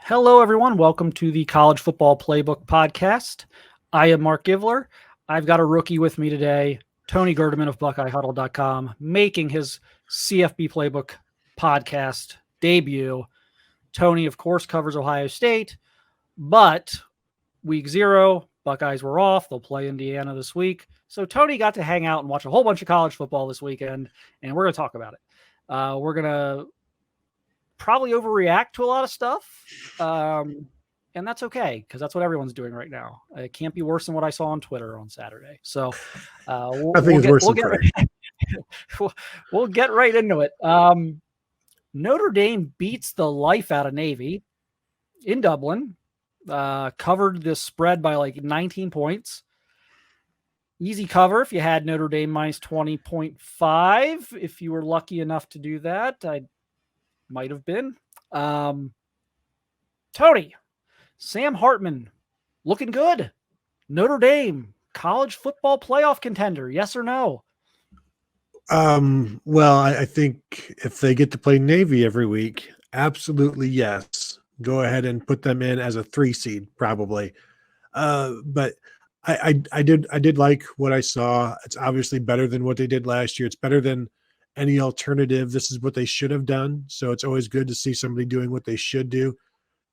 Hello, everyone. Welcome to the College Football Playbook Podcast. I am Mark Givler. I've got a rookie with me today, Tony Gerdeman of BuckeyeHuddle.com, making his CFP Playbook Podcast debut. Tony, of course, covers Ohio State, but week 0, Buckeyes were off. They'll play Indiana this week. So Tony got to hang out and watch a whole bunch of college football this weekend, and we're going to talk about it. We're going to probably overreact to a lot of stuff. And that's okay, because that's what everyone's doing right now. It can't be worse than what I saw on Twitter on Saturday. So we'll get right into it. Notre Dame beats the life out of Navy in Dublin, covered this spread by like 19 points. Easy cover if you had Notre Dame minus 20.5. If you were lucky enough to do that, I might have been. Tony, Sam Hartman, looking good. Notre Dame, college football playoff contender, yes or no? Well, I think if they get to play Navy every week, absolutely yes. Go ahead and put them in as a 3 seed, probably. But I did like what I saw. It's obviously better than what they did last year. It's better than any alternative. This is what they should have done. So it's always good to see somebody doing what they should do.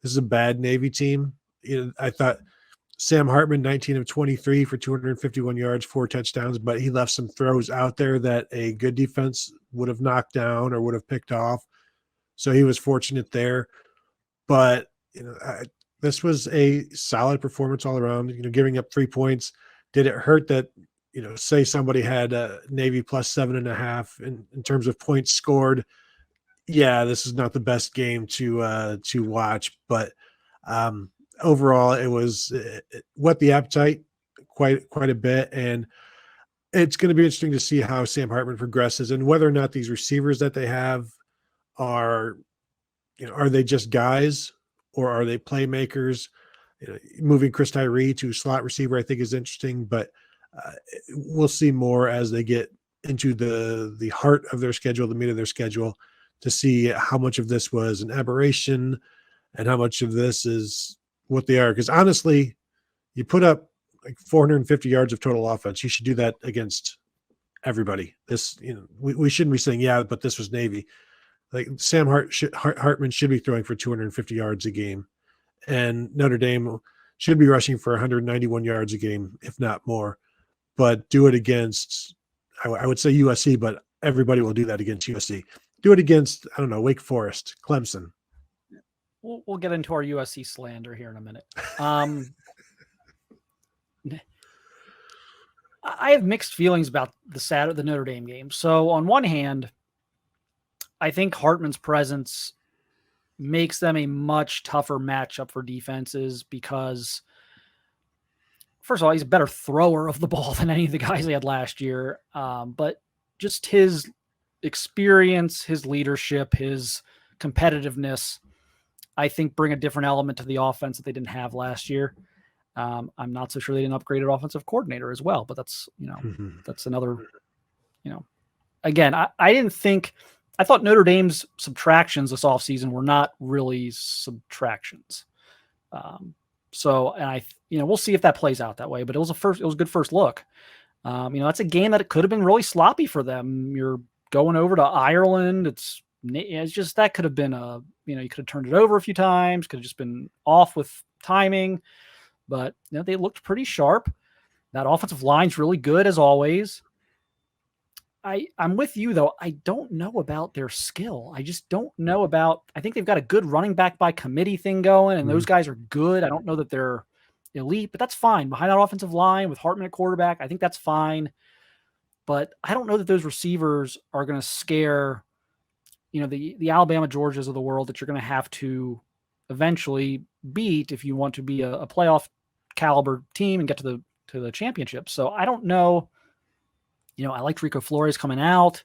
This is a bad Navy team. I thought Sam Hartman, 19 of 23 for 251 yards, 4 touchdowns, but he left some throws out there that a good defense would have knocked down or would have picked off. So he was fortunate there. But, this was a solid performance all around, giving up 3 points. Did it hurt that, say somebody had Navy plus 7.5 in terms of points scored? Yeah, this is not the best game to watch, but overall, it whet the appetite quite a bit, and it's going to be interesting to see how Sam Hartman progresses and whether or not these receivers that they have are they just guys or are they playmakers? Moving Chris Tyree to slot receiver, I think, is interesting, but we'll see more as they get into the heart of their schedule, the meat of their schedule, to see how much of this was an aberration and how much of this is what they are. Because honestly, you put up like 450 yards of total offense. You should do that against everybody. This, we shouldn't be saying, yeah, but this was Navy. Like Sam Hartman should be throwing for 250 yards a game, and Notre Dame should be rushing for 191 yards a game, if not more. But do it against, I would say USC, but everybody will do that against USC. Do it against, I don't know, Wake Forest, Clemson. We'll get into our USC slander here in a minute. I have mixed feelings about the Notre Dame game. So on one hand, I think Hartman's presence makes them a much tougher matchup for defenses because, first of all, he's a better thrower of the ball than any of the guys they had last year. But just his experience, his leadership, his competitiveness, I think bring a different element to the offense that they didn't have last year. I'm not so sure they didn't upgrade an offensive coordinator as well, but that's, that's another, again, I thought Notre Dame's subtractions this offseason were not really subtractions. And we'll see if that plays out that way, but it was a good first look. That's a game that it could have been really sloppy for them. You're going over to Ireland. It's just, that could have been you could have turned it over a few times, could have just been off with timing, but they looked pretty sharp. That offensive line's really good as always. I'm with you though. I don't know about their skill. I just don't know I think they've got a good running back by committee thing going, and those guys are good. I don't know that they're elite, but that's fine. Behind that offensive line with Hartman at quarterback, I think that's fine. But I don't know that those receivers are going to scare, the Alabama Georgias of the world that you're going to have to eventually beat if you want to be a playoff caliber team and get to the championship. So I don't know. I liked Rico Flores coming out.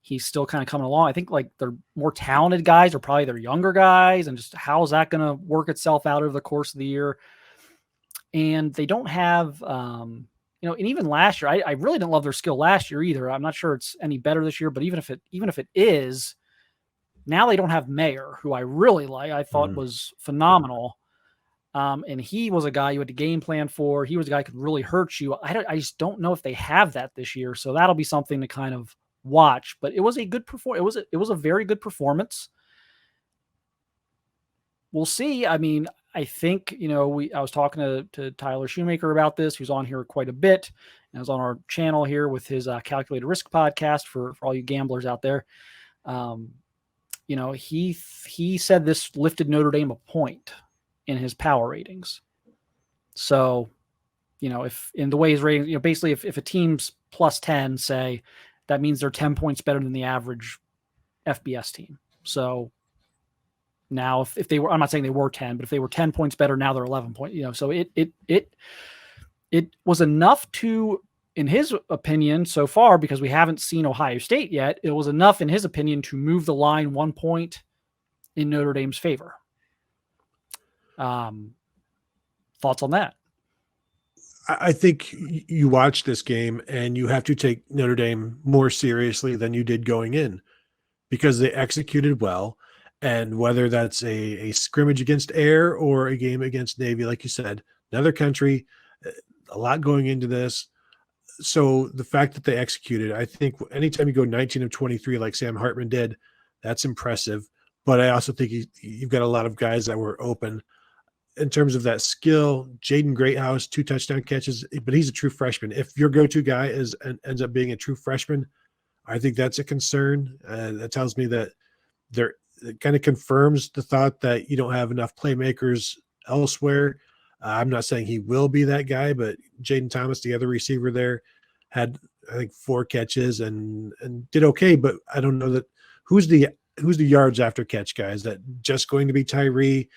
He's still kind of coming along. I think like their more talented guys are probably their younger guys, and just how is that going to work itself out over the course of the year? And they don't have, and even last year, I really didn't love their skill last year either. I'm not sure it's any better this year, but even if it is, Now they don't have Mayer, who I really like. I thought was phenomenal. And he was a guy you had to game plan for. He was a guy who could really hurt you. I just don't know if they have that this year. So that'll be something to kind of watch. But it was a good performance. It was a very good performance. We'll see. I mean, I think, I was talking to Tyler Shoemaker about this, who's on here quite a bit, and was on our channel here with his Calculated Risk podcast for all you gamblers out there. He said this lifted Notre Dame a point in his power ratings. So, if in the way he's rating, basically if a team's plus 10, say, that means they're 10 points better than the average FBS team. So now if they were, I'm not saying they were 10, but if they were 10 points better, now they're 11 points, so it was enough to, in his opinion so far, because we haven't seen Ohio State yet, it was enough in his opinion to move the line 1 point in Notre Dame's favor. Thoughts on that? I think you watch this game and you have to take Notre Dame more seriously than you did going in, because they executed well. And whether that's a scrimmage against Air or a game against Navy, like you said, another country, a lot going into this. So the fact that they executed, I think anytime you go 19 of 23, like Sam Hartman did, that's impressive. But I also think you've got a lot of guys that were open. In terms of that skill, Jaden Greathouse, 2 touchdown catches, but he's a true freshman. If your go-to guy ends up being a true freshman, I think that's a concern. That tells me that it kind of confirms the thought that you don't have enough playmakers elsewhere. I'm not saying he will be that guy, but Jaden Thomas, the other receiver there, had, I think, 4 catches and did okay. But I don't know that who's the yards after catch guy. Is that just going to be Tyree?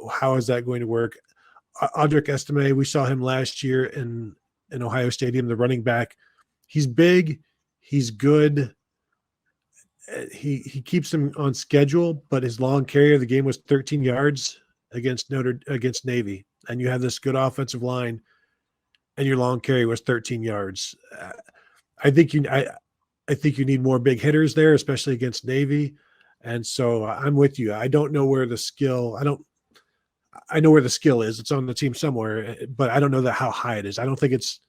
How is that going to work? Audric Estime, we saw him last year in Ohio Stadium, the running back. He's big. He's good. He keeps him on schedule, but his long carry of the game was 13 yards against Navy. And you have this good offensive line, and your long carry was 13 yards. I think you need more big hitters there, especially against Navy. And so I'm with you. I don't know where the skill. I know where the skill is. It's on the team somewhere, but I don't know how high it is. I don't think it's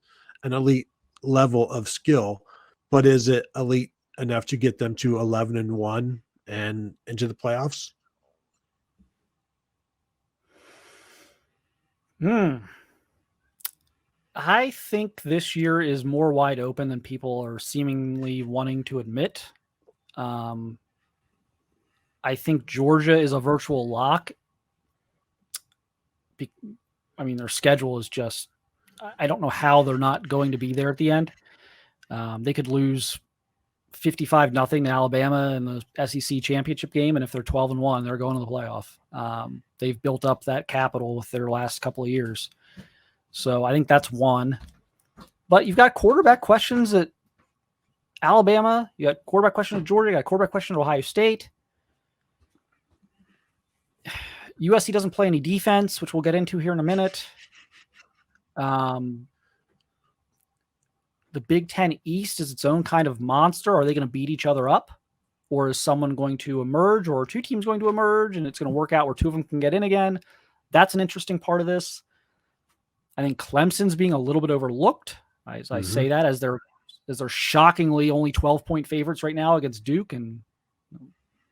an elite level of skill, but is it elite enough to get them to 11-1 and into the playoffs? I think this year is more wide open than people are seemingly wanting to admit. I think Georgia is a virtual lock. Their schedule is just, I don't know how they're not going to be there at the end. They could lose 55-0 to Alabama in the SEC championship game, and if they're 12-1, they're going to the playoff. They've built up that capital with their last couple of years. So I think that's one. But you've got quarterback questions at Alabama. You got quarterback questions at Georgia. You got quarterback questions at Ohio State. USC doesn't play any defense, which we'll get into here in a minute. The Big Ten East is its own kind of monster. Are they going to beat each other up? Or is someone going to emerge, or 2 teams going to emerge, and it's going to work out where 2 of them can get in again? That's an interesting part of this. I think Clemson's being a little bit overlooked. I say that as they're shockingly only 12-point favorites right now against Duke, and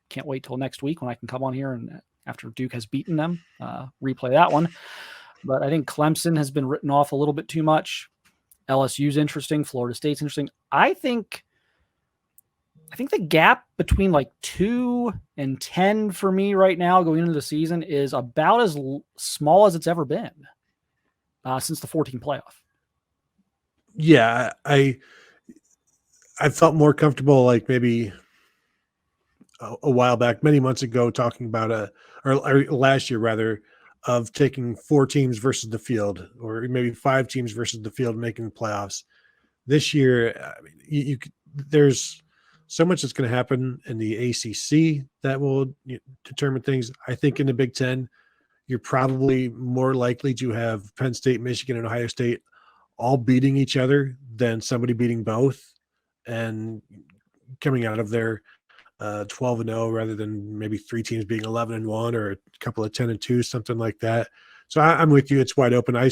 can't wait till next week when I can come on here and after Duke has beaten them, replay that one. But I think Clemson has been written off a little bit too much. LSU's interesting. Florida State's interesting. I think the gap between like 2 and 10 for me right now going into the season is about as small as it's ever been since the 14 playoff. Yeah, I felt more comfortable like maybe a while back, many months ago, talking about or last year rather, of taking 4 teams versus the field, or maybe 5 teams versus the field making the playoffs. This year, there's so much that's going to happen in the ACC that will determine things. I think in the Big Ten, you're probably more likely to have Penn State, Michigan, and Ohio State all beating each other than somebody beating both and coming out of there 12-0 rather than maybe 3 teams being 11-1 or a couple of 10-2, something like that. So I'm with you. It's wide open. I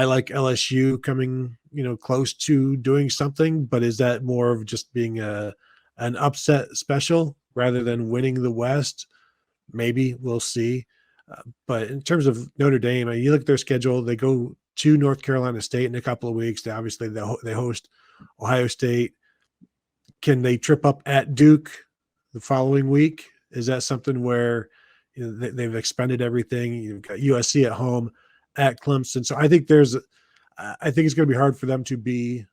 like LSU coming, close to doing something, but is that more of just being an upset special rather than winning the West? Maybe we'll see. But in terms of Notre Dame, you look at their schedule. They go to North Carolina State in a couple of weeks. They host Ohio State. Can they trip up at Duke the following week? Is that something where they've expended everything? You've got USC at home, at Clemson. So I think it's going to be hard for them to be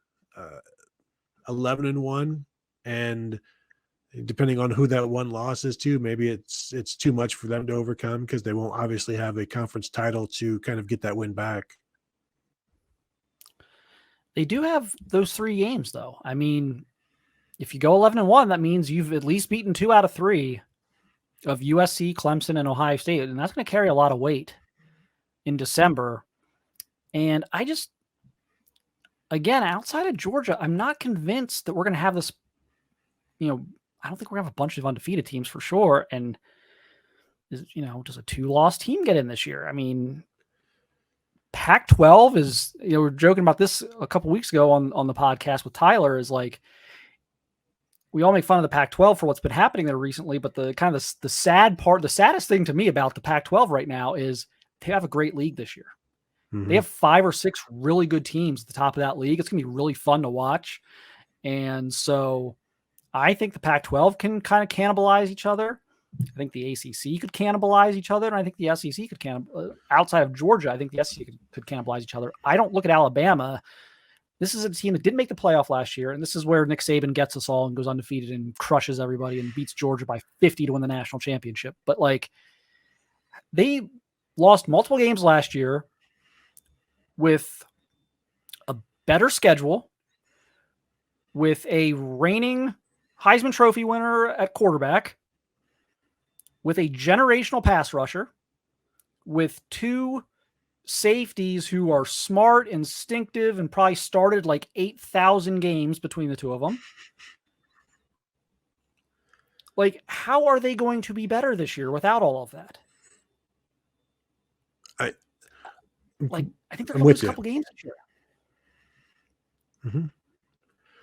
11-1, and depending on who that one loss is to, maybe it's too much for them to overcome because they won't obviously have a conference title to kind of get that win back. They do have those 3 games, though. I mean, if you go 11-1, that means you've at least beaten 2 out of 3 of USC, Clemson, and Ohio State, and that's going to carry a lot of weight in December. And again, outside of Georgia, I'm not convinced that we're going to have this, I don't think we're going to have a bunch of undefeated teams for sure. And, does a 2-loss team get in this year? I mean, Pac-12 is, we were joking about this a couple weeks ago on the podcast with Tyler, is like, we all make fun of the Pac-12 for what's been happening there recently, but the kind of the saddest thing to me about the Pac-12 right now is they have a great league this year. Mm-hmm. They have 5 or 6 really good teams at the top of that league. It's going to be really fun to watch. And so I think the Pac-12 can kind of cannibalize each other. I think the ACC could cannibalize each other. And I think the SEC could outside of Georgia, I think the SEC could cannibalize each other. I don't look at Alabama. This is a team that didn't make the playoff last year, and this is where Nick Saban gets us all and goes undefeated and crushes everybody and beats Georgia by 50 to win the national championship. But, they lost multiple games last year with a better schedule, with a reigning Heisman Trophy winner at quarterback, with a generational pass rusher, with 2 safeties who are smart, instinctive, and probably started 8,000 games between the 2 of them. How are they going to be better this year without all of that? I think they're going to lose a couple games this year. Mm-hmm.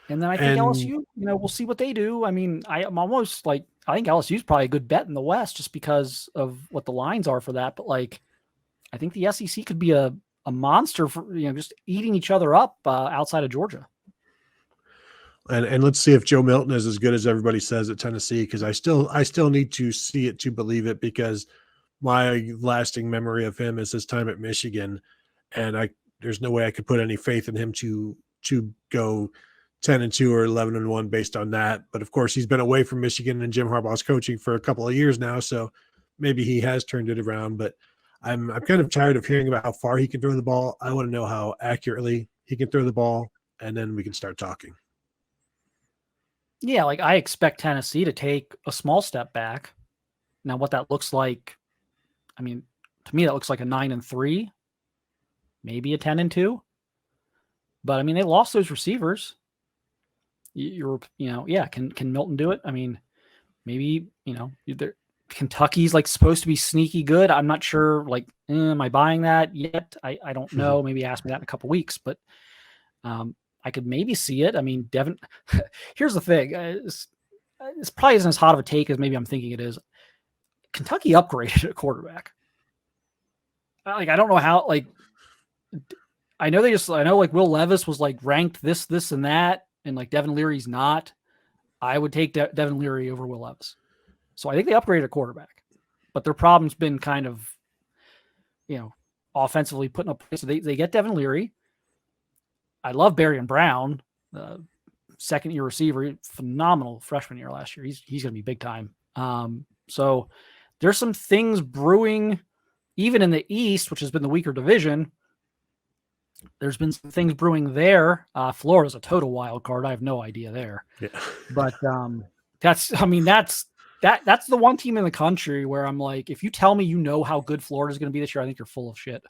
And then I think LSU, we'll see what they do. I mean, I'm almost I think LSU is probably a good bet in the West just because of what the lines are for that. But I think the SEC could be a monster for, just eating each other up outside of Georgia. And let's see if Joe Milton is as good as everybody says at Tennessee, because I still need to see it to believe it, because my lasting memory of him is his time at Michigan, and there's no way I could put any faith in him to go 10-2 or 11-1 based on that. But of course, he's been away from Michigan and Jim Harbaugh's coaching for a couple of years now, so maybe he has turned it around. But I'm kind of tired of hearing about how far he can throw the ball. I want to know how accurately he can throw the ball, and then we can start talking. Yeah, I expect Tennessee to take a small step back. Now, what that looks like, I mean, to me, that looks like a 9-3, maybe a 10-2. But I mean, they lost those receivers. Can Milton do it? I mean, maybe, Kentucky's supposed to be sneaky good. I'm not sure. Am I buying that yet? I don't know. Maybe ask me that in a couple weeks, but I could maybe see it. I mean, Devin. Here's the thing: it's probably isn't as hot of a take as maybe I'm thinking it is. Kentucky upgraded at quarterback. I don't know how. I know Will Levis was ranked this, and that, and Devin Leary's not. I would take Devin Leary over Will Levis. So I think they upgraded a quarterback, but their problem's been kind of, offensively putting up. So they get Devin Leary. I love Barry and Brown, second-year receiver, phenomenal freshman year last year. He's going to be big time. So there's some things brewing, even in the East, which has been the weaker division. There's been some things brewing there. Florida's a total wild card. I have no idea there. Yeah. But that's the one team in the country where I'm if you tell me how good Florida's going to be this year, I think you're full of shit.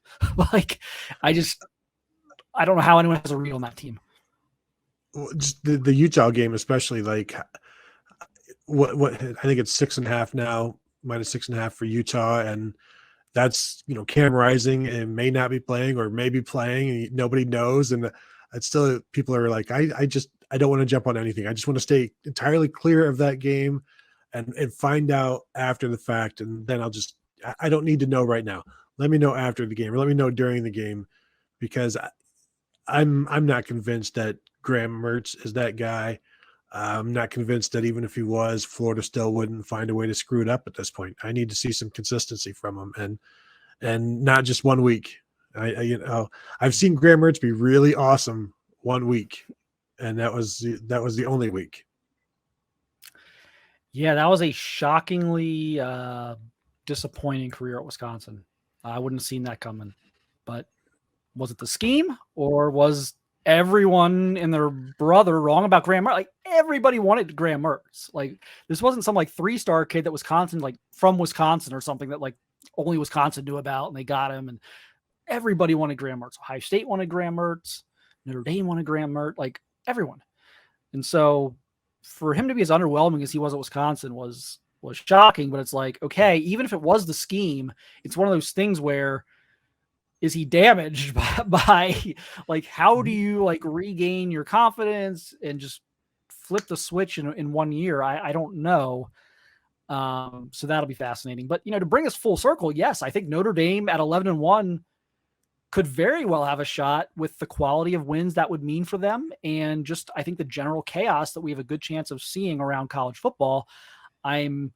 I don't know how anyone has a read on that team. Well, just the Utah game, especially, what I think it's 6.5 now, -6.5 for Utah, and that's Cam Rising and may not be playing or may be playing, and nobody knows. And it's still people are like, I don't want to jump on anything. I just want to stay entirely clear of that game and find out after the fact, and then I don't need to know right now. Let me know after the game or let me know during the game because I'm not convinced that Graham Mertz is that guy. I'm not convinced that even if he was, Florida still wouldn't find a way to screw it up at this point. I need to see some consistency from him and not just 1 week. I've seen Graham Mertz be really awesome 1 week, and that was the only week. Yeah, that was a shockingly disappointing career at Wisconsin. I wouldn't have seen that coming. But was it the scheme, or was everyone and their brother wrong about Graham Mertz? Like, everybody wanted Graham Mertz. Like, this wasn't some like 3-star kid that Wisconsin, like from Wisconsin or something that like only Wisconsin knew about, and they got him. And everybody wanted Graham Mertz. Ohio State wanted Graham Mertz. Notre Dame wanted Graham Mertz. Like, everyone. And so for him to be as underwhelming as he was at Wisconsin was shocking. But it's like, okay, even if it was the scheme, it's one of those things where, is he damaged by like, how do you like regain your confidence and just flip the switch in 1 year? I don't know. So that'll be fascinating. But, to bring us full circle, yes, I think Notre Dame at 11-1 could very well have a shot with the quality of wins that would mean for them. And just, I think the general chaos that we have a good chance of seeing around college football. I'm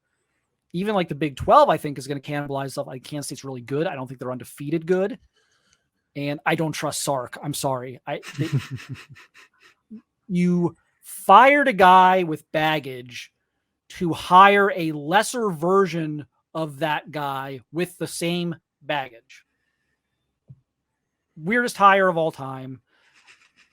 even like the Big 12, I think, is going to cannibalize stuff. Like, Kansas State's really good. I don't think they're undefeated good. And I don't trust Sark. I'm sorry. You fired a guy with baggage to hire a lesser version of that guy with the same baggage. Weirdest hire of all time.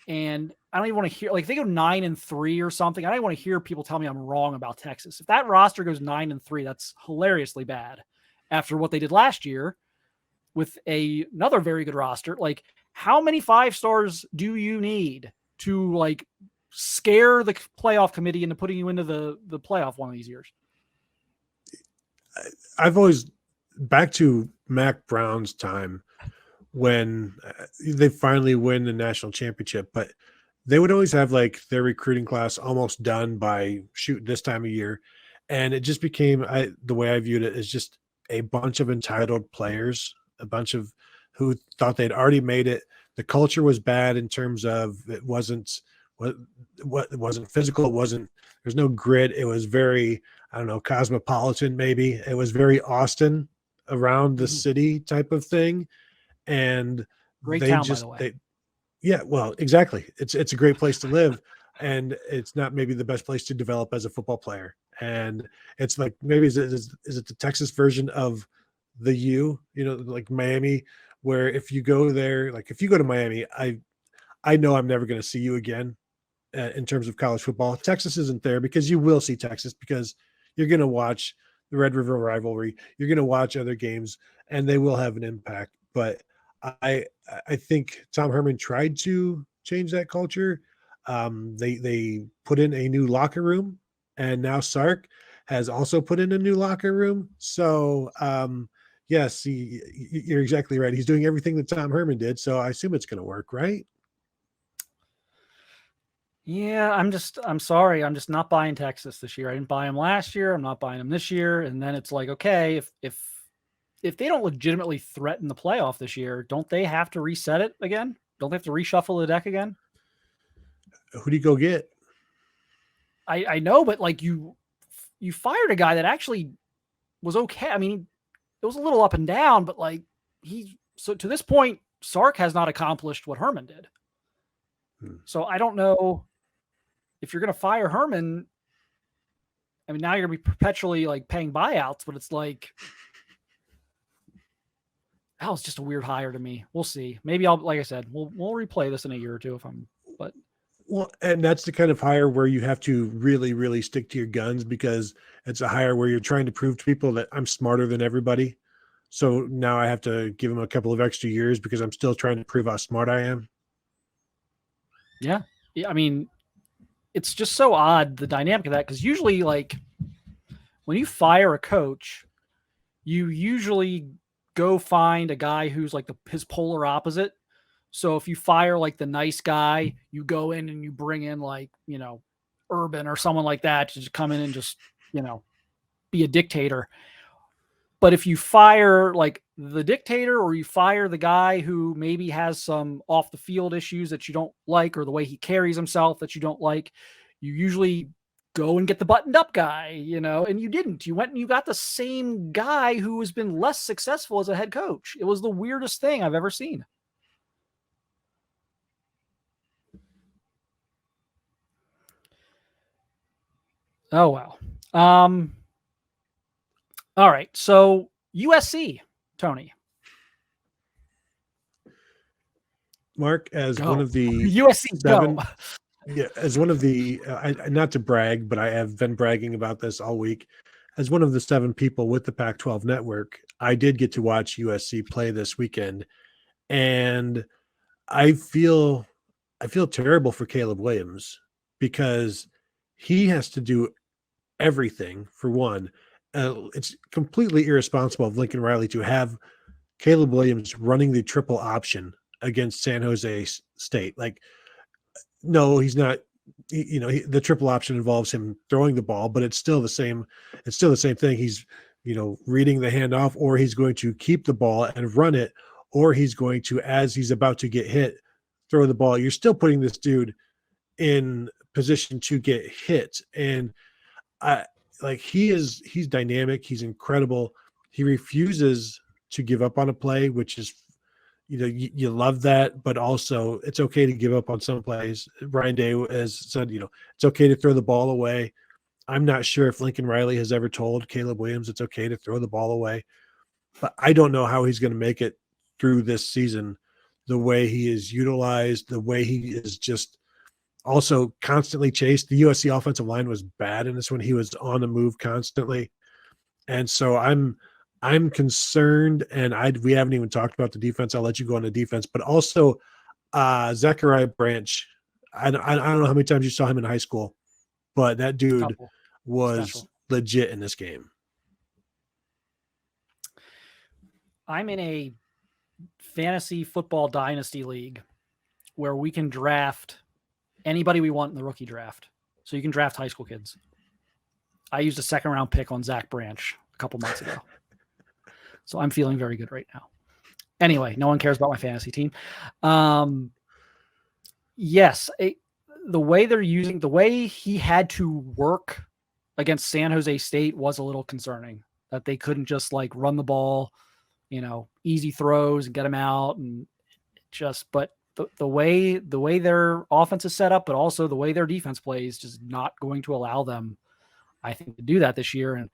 And I don't even want to hear, like, if they go 9-3 or something, I don't want to hear people tell me I'm wrong about Texas. If that roster goes 9-3, that's hilariously bad after what they did last year with another very good roster. Like, how many 5 stars do you need to like scare the playoff committee into putting you into the playoff one of these years? I've always, back to Mac Brown's time when they finally win the national championship, but they would always have like their recruiting class almost done by this time of year. And it just became, the way I viewed it is just a bunch of entitled players, a bunch of who thought they'd already made it. The culture was bad in terms of it wasn't physical. There's no grit. It was very, I don't know, cosmopolitan maybe. It was very Austin around the city type of thing. And great town, by the way. Yeah, well, exactly. It's a great place to live. And it's not maybe the best place to develop as a football player. And it's like, maybe is it the Texas version of the U, like Miami, where if you go there, like if you go to Miami, I know I'm never going to see you again in terms of college football. Texas isn't there because you will see Texas because you're going to watch the Red River rivalry. You're going to watch other games and they will have an impact. But I think Tom Herman tried to change that culture. They put in a new locker room, and now Sark has also put in a new locker room. So yes, you're exactly right. He's doing everything that Tom Herman did. So I assume it's going to work, right? Yeah, I'm sorry. I'm just not buying Texas this year. I didn't buy him last year. I'm not buying him this year. And then it's like, okay, if they don't legitimately threaten the playoff this year, don't they have to reset it again? Don't they have to reshuffle the deck again? Who do you go get? I know, but like you fired a guy that actually was okay. I mean, it was a little up and down, but like so to this point, Sark has not accomplished what Herman did. So I don't know if you're going to fire Herman. I mean, now you're going to be perpetually like paying buyouts, but it's like, that was just a weird hire to me. We'll see. Maybe like I said, we'll replay this in a year or two but. Well, and that's the kind of hire where you have to really, really stick to your guns because it's a hire where you're trying to prove to people that I'm smarter than everybody. So now I have to give them a couple of extra years because I'm still trying to prove how smart I am. Yeah. I mean, it's just so odd, the dynamic of that, because usually like when you fire a coach, you usually go find a guy who's like his polar opposite. So if you fire like the nice guy, you go in and you bring in like, Urban or someone like that to just come in and just, be a dictator. But if you fire like the dictator, or you fire the guy who maybe has some off the field issues that you don't like, or the way he carries himself that you don't like, you usually go and get the buttoned up guy, and you didn't. You went and you got the same guy who has been less successful as a head coach. It was the weirdest thing I've ever seen. Oh, wow. All right. So USC, Tony. Mark, as Go. one of the USC, seven, go. yeah, as one of the, not to brag, but I have been bragging about this all week. As one of the 7 people with the Pac-12 network, I did get to watch USC play this weekend, and I feel terrible for Caleb Williams, because he has to do everything. For one, it's completely irresponsible of Lincoln Riley to have Caleb Williams running the triple option against San Jose State. Like, no, he's not. The triple option involves him throwing the ball, but it's still the same. It's still the same thing. He's, reading the handoff, or he's going to keep the ball and run it, or he's going to, as he's about to get hit, throw the ball. You're still putting this in position to get hit. And he's dynamic. He's incredible. He refuses to give up on a play, which is, you love that, but also it's okay to give up on some plays. Ryan Day has said, it's okay to throw the ball away. I'm not sure if Lincoln Riley has ever told Caleb Williams it's okay to throw the ball away, but I don't know how he's going to make it through this season. The way he is utilized, the way he is just also constantly chased. The USC offensive line was bad in this one. He was on the move constantly. And so I'm concerned, and we haven't even talked about the defense. I'll let you go on the defense, but also Zachariah Branch. I don't know how many times you saw him in high school, but that dude was Special. Legit in this game. I'm in a fantasy football dynasty league where we can draft anybody we want in the rookie draft. So you can draft high school kids. I used a 2nd round pick on Zach Branch a couple months ago. So I'm feeling very good right now. Anyway, no one cares about my fantasy team. Yes, the way he had to work against San Jose State was a little concerning, that they couldn't just like run the ball, easy throws and get them out, and but the way their offense is set up, but also the way their defense plays, just not going to allow them, I think, to do that this year. And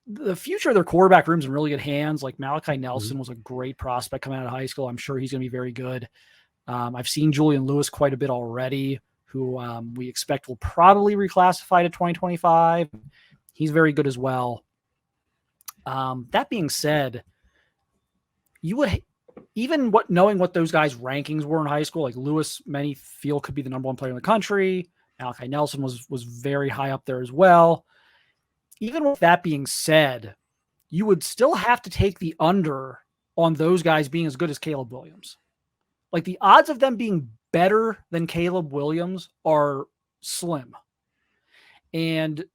the future of their quarterback room's in really good hands. Like Malachi Nelson was a great prospect coming out of high school. I'm sure he's going to be very good. I've seen Julian Lewis quite a bit already, who we expect will probably reclassify to 2025. He's very good as well. That being said, you would, even knowing what those guys' rankings were in high school, like Lewis, many feel could be the number 1 player in the country. Malachi Nelson was very high up there as well. Even with that being said, you would still have to take the under on those guys being as good as Caleb Williams. Like, the odds of them being better than Caleb Williams are slim. And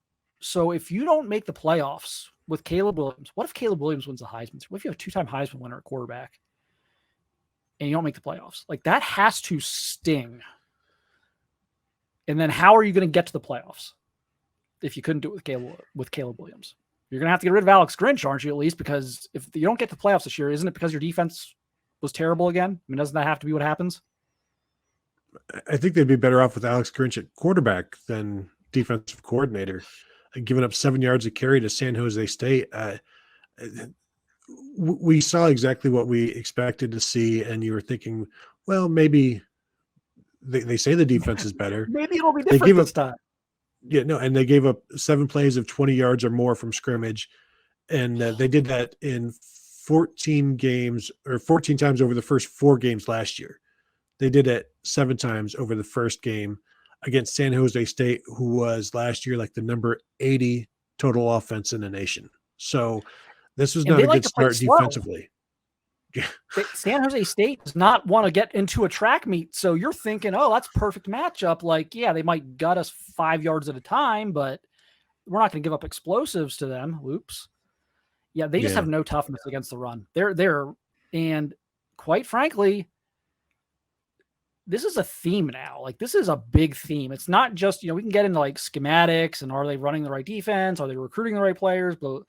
so if you don't make the playoffs with Caleb Williams, what if Caleb Williams wins the Heisman? What if you have a 2-time Heisman winner at quarterback and you don't make the playoffs? Like, that has to sting. And then how are you going to get to the playoffs if you couldn't do it with Caleb Williams? You're going to have to get rid of Alex Grinch, aren't you, at least? Because if you don't get the playoffs this year, isn't it because your defense was terrible again? I mean, doesn't that have to be what happens? I think they'd be better off with Alex Grinch at quarterback than defensive coordinator. Giving up 7 yards of carry to San Jose State. We saw exactly what we expected to see, and you were thinking, well, maybe they say the defense is better. Maybe it'll be different this time. Yeah, no, and they gave up 7 plays of 20 yards or more from scrimmage, and they did that in 14 games, or 14 times over the first 4 games last year. They did it 7 times over the first game against San Jose State, who was last year like the number 80 total offense in the nation. So this was And not they a like good to play start slow. defensively. San Jose State does not want to get into a track meet. So you're thinking, oh, that's perfect matchup. Like, yeah, they might gut us 5 yards at a time, but we're not going to give up explosives to them. Oops. Yeah, they just Yeah. have no toughness against the run. And quite frankly, this is a theme now. Like, this is a big theme. It's not just, we can get into like schematics and are they running the right defense? Are they recruiting the right players? But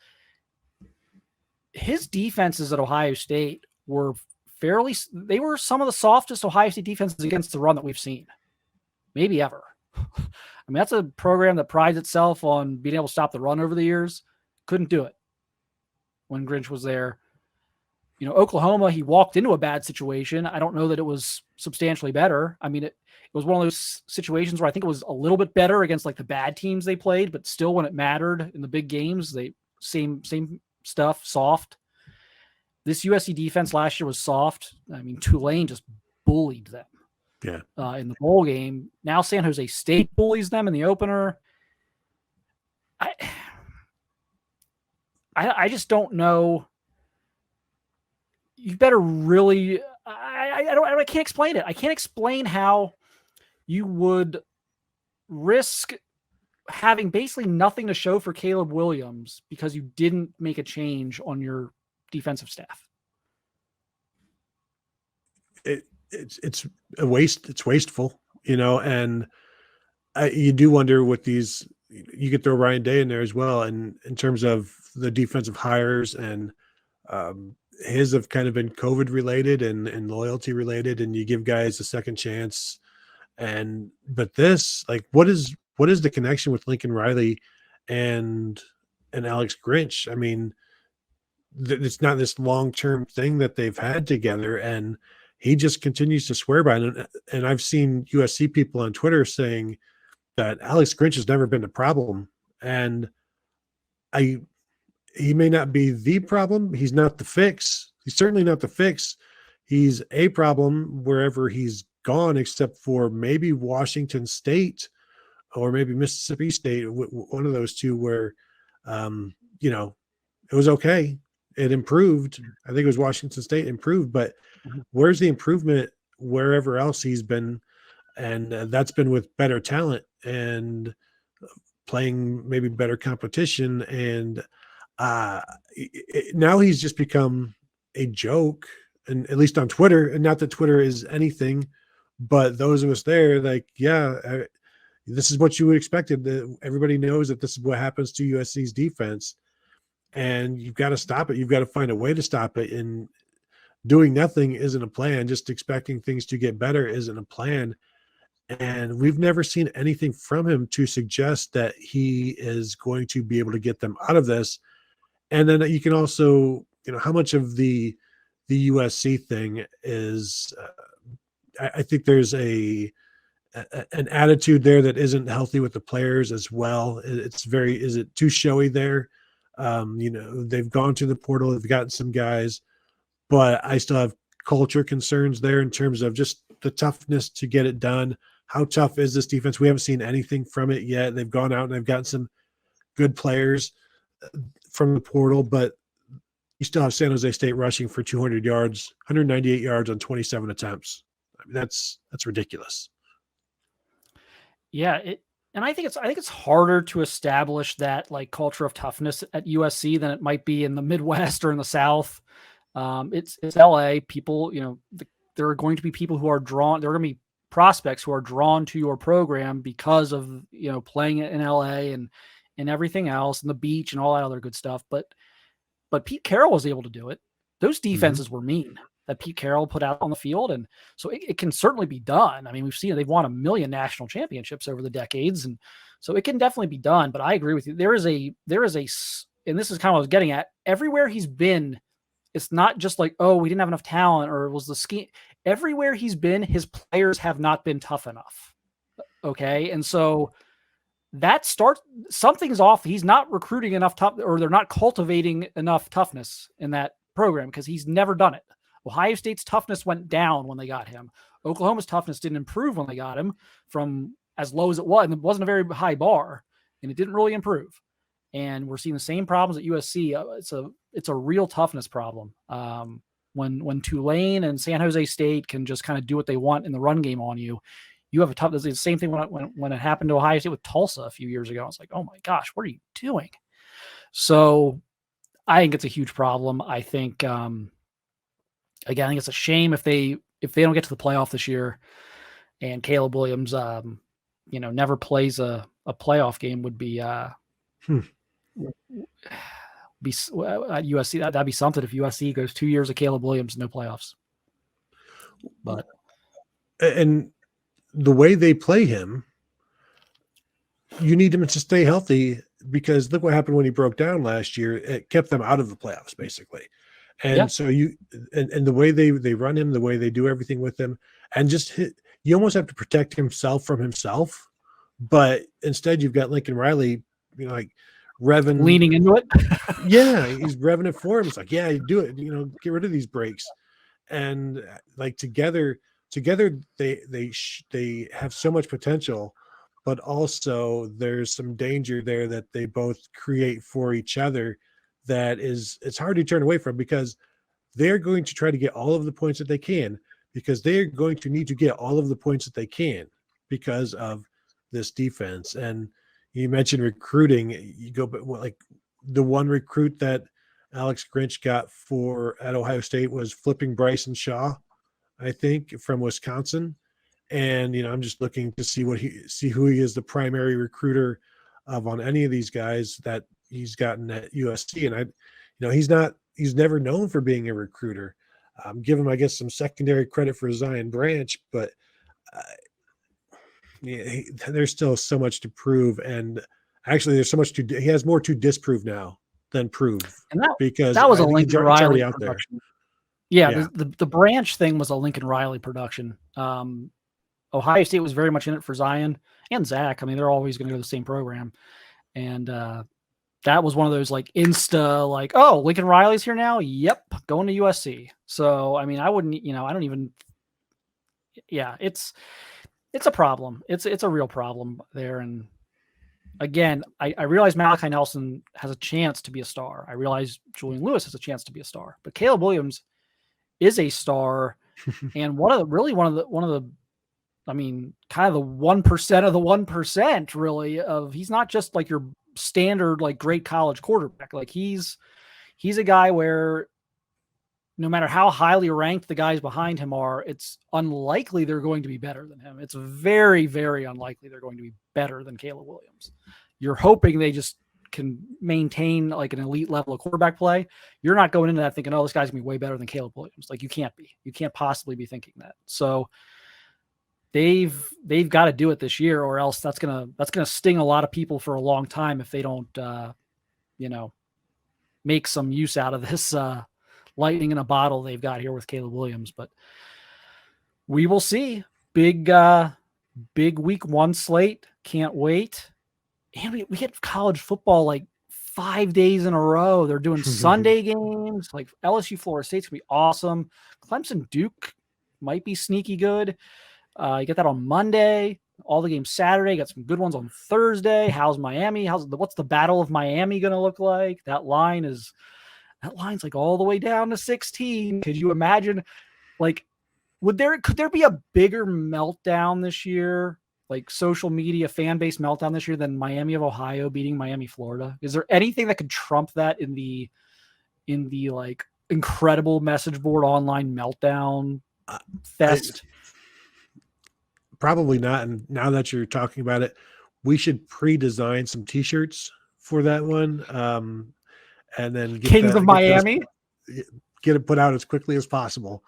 his defenses at Ohio State were they were some of the softest Ohio State defenses against the run that we've seen, maybe ever. I mean, that's a program that prides itself on being able to stop the run over the years. Couldn't do it when Grinch was there. Oklahoma, he walked into a bad situation. I don't know that it was substantially better. I mean, it was one of those situations where I think it was a little bit better against like the bad teams they played, but still when it mattered in the big games, they same stuff, soft. This USC defense last year was soft. I mean, Tulane just bullied them in the bowl game. Now San Jose State bullies them in the opener. I just don't know. You better really. I can't explain it. I can't explain how you would risk having basically nothing to show for Caleb Williams because you didn't make a change on your defensive staff. It's a waste. It's wasteful, and you do wonder what these. You could throw Ryan Day in there as well, and in terms of the defensive hires and his have kind of been COVID related and loyalty related, and you give guys a second chance. But this, like, what is the connection with Lincoln Riley and Alex Grinch? I mean, it's not this long-term thing that they've had together, and he just continues to swear by it. And I've seen USC people on Twitter saying that Alex Grinch has never been the problem. And he may not be the problem. He's not the fix. He's certainly not the fix. He's a problem wherever he's gone, except for maybe Washington State or maybe Mississippi State, one of those two where, it was okay. It improved. I think it was Washington State improved, but where's the improvement wherever else he's been? And that's been with better talent and playing maybe better competition. And now he's just become a joke, and at least on Twitter. And not that Twitter is anything, but those of us there, like, this is what you would expect. Everybody knows that this is what happens to USC's defense, and you've got to stop it. You've got to find a way to stop it. And doing nothing isn't a plan. Just expecting things to get better isn't a plan. And we've never seen anything from him to suggest that he is going to be able to get them out of this. And then you can also, how much of the USC thing is, I think there's an attitude there that isn't healthy with the players as well. Is it too showy there? They've gone to the portal, they've gotten some guys, but I still have culture concerns there in terms of just the toughness to get it done. How tough is this defense? We haven't seen anything from it yet. They've gone out and they've gotten some good players from the portal, but you still have San Jose State rushing for 200 yards, 198 yards on 27 attempts. I mean, that's ridiculous. Yeah, and I think it's harder to establish that like culture of toughness at USC than it might be in the Midwest or in the South. It's LA. People, there are going to be people who are drawn. There are going to be prospects who are drawn to your program because of playing it in LA and everything else and the beach and all that other good stuff. But Pete Carroll was able to do it. Those defenses were mean that Pete Carroll put out on the field, and so it can certainly be done. I mean, we've seen it. They've won 1 million national championships over the decades, and so it can definitely be done. But I agree with you. There is a, and this is kind of what I was getting at. Everywhere he's been, it's not just like, oh, we didn't have enough talent or it was the scheme. Everywhere he's been, his players have not been tough enough. Okay. And so something's off. He's not recruiting enough tough, or they're not cultivating enough toughness in that program because he's never done it. Ohio State's toughness went down when they got him. Oklahoma's toughness didn't improve when they got him from as low as it was. And it wasn't a very high bar, and it didn't really improve. and we're seeing the same problems at USC. It's a real toughness problem. When Tulane and San Jose State can just kind of do what they want in the run game on you, you have a tough. It's the same thing when it happened to Ohio State with Tulsa a few years ago. It's like, oh my gosh, what are you doing? So I think it's a huge problem. I think again, I think it's a shame if they don't get to the playoff this year, and Caleb Williams, never plays a playoff game. Would be be at USC. That'd be something if USC goes 2 years of Caleb Williams, no playoffs. But and the way they play him, you need him to stay healthy, because look what happened when he broke down last year. It kept them out of the playoffs basically. And so and the way they run him, the way they do everything with him, and you almost have to protect himself from himself. But instead you've got Lincoln Riley, like revving, leaning into it. Yeah, he's revving it for him. It's like, yeah, you do it, get rid of these breaks. And like together they have so much potential, but also there's some danger there that they both create for each other that it's hard to turn away from, because they're going to try to get all of the points that they can, because they're going to need to get all of the points that they can because of this defense. And you mentioned recruiting. You go, but like the one recruit that Alex Grinch got at Ohio State was flipping Bryson Shaw, I think, from Wisconsin. And I'm just looking to see who he is the primary recruiter of on any of these guys that he's gotten at USC. And he's never known for being a recruiter. Give him, I guess, some secondary credit for Zion Branch, but there's still so much to prove. And actually, there's so much he has more to disprove now than prove. And because that was a Lincoln Riley out production. There. Yeah. The Branch thing was a Lincoln Riley production. Ohio State was very much in it for Zion and Zach. I mean, they're always going to go to the same program. And that was one of those like Insta, like, oh, Lincoln Riley's here now. Yep. Going to USC. So, I mean, I wouldn't, I don't even, it's a problem. It's a real problem there. And again, I realize Malachi Nelson has a chance to be a star. I realize Julian Lewis has a chance to be a star, but Caleb Williams is a star. And one of the, I mean, kind of the 1% of the 1%, really, of he's not just like your standard, like great college quarterback. Like he's a guy where no matter how highly ranked the guys behind him are, it's unlikely they're going to be better than him. It's very, very unlikely they're going to be better than Caleb Williams. You're hoping they just can maintain like an elite level of quarterback play. You're not going into that thinking, oh, this guy's gonna be way better than Caleb Williams. Like you can't possibly be thinking that. So they've got to do it this year, or else that's gonna sting a lot of people for a long time if they don't make some use out of this lightning in a bottle they've got here with Caleb Williams. But we will see. Big week 1 slate. Can't wait. And we get college football like 5 days in a row. They're doing Sunday games, like LSU Florida State's gonna be awesome. Clemson Duke might be sneaky good. You get that on Monday, all the games Saturday, got some good ones on Thursday. How's Miami? What's the Battle of Miami going to look like? That line's like all the way down to 16. Could you imagine, like, could there be a bigger meltdown this year, like social media fan base meltdown this year, than Miami of Ohio beating Miami, Florida? Is there anything that could trump that in the like incredible message board online meltdown fest? Probably not. And now that you're talking about it, we should pre-design some t-shirts for that one. And then Kings of Miami, get it put out as quickly as possible.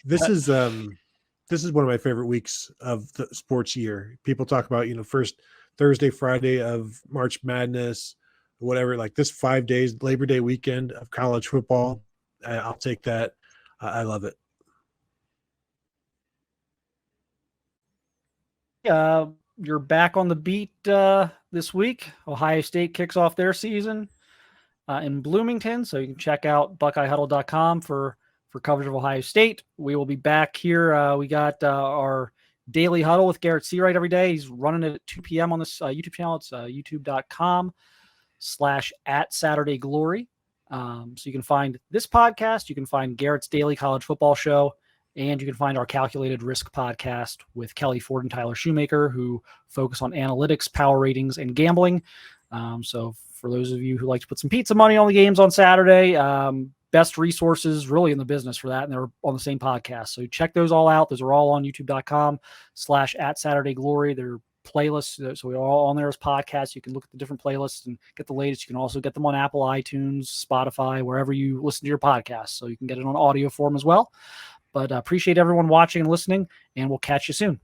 This is one of my favorite weeks of the sports year. People talk about, first Thursday, Friday of March Madness, whatever, like this 5 days, Labor Day weekend of college football. I'll take that. I love it. You're back on the beat this week. Ohio State kicks off their season in Bloomington, so you can check out BuckeyeHuddle.com for coverage of Ohio State. We will be back here. We got our Daily Huddle with Garrett Seawright every day. He's running it at 2 p.m. on this YouTube channel. It's youtube.com/@SaturdayGlory. So you can find this podcast, you can find Garrett's Daily College Football Show, and you can find our Calculated Risk podcast with Kelly Ford and Tyler Shoemaker, who focus on analytics, power ratings, and gambling. So for those of you who like to put some pizza money on the games on Saturday, best resources really in the business for that. And they're on the same podcast. So check those all out. Those are all on youtube.com/@SaturdayGlory. They're playlists. So we're all on there as podcasts. You can look at the different playlists and get the latest. You can also get them on Apple, iTunes, Spotify, wherever you listen to your podcasts. So you can get it on audio form as well. But appreciate everyone watching and listening, and we'll catch you soon.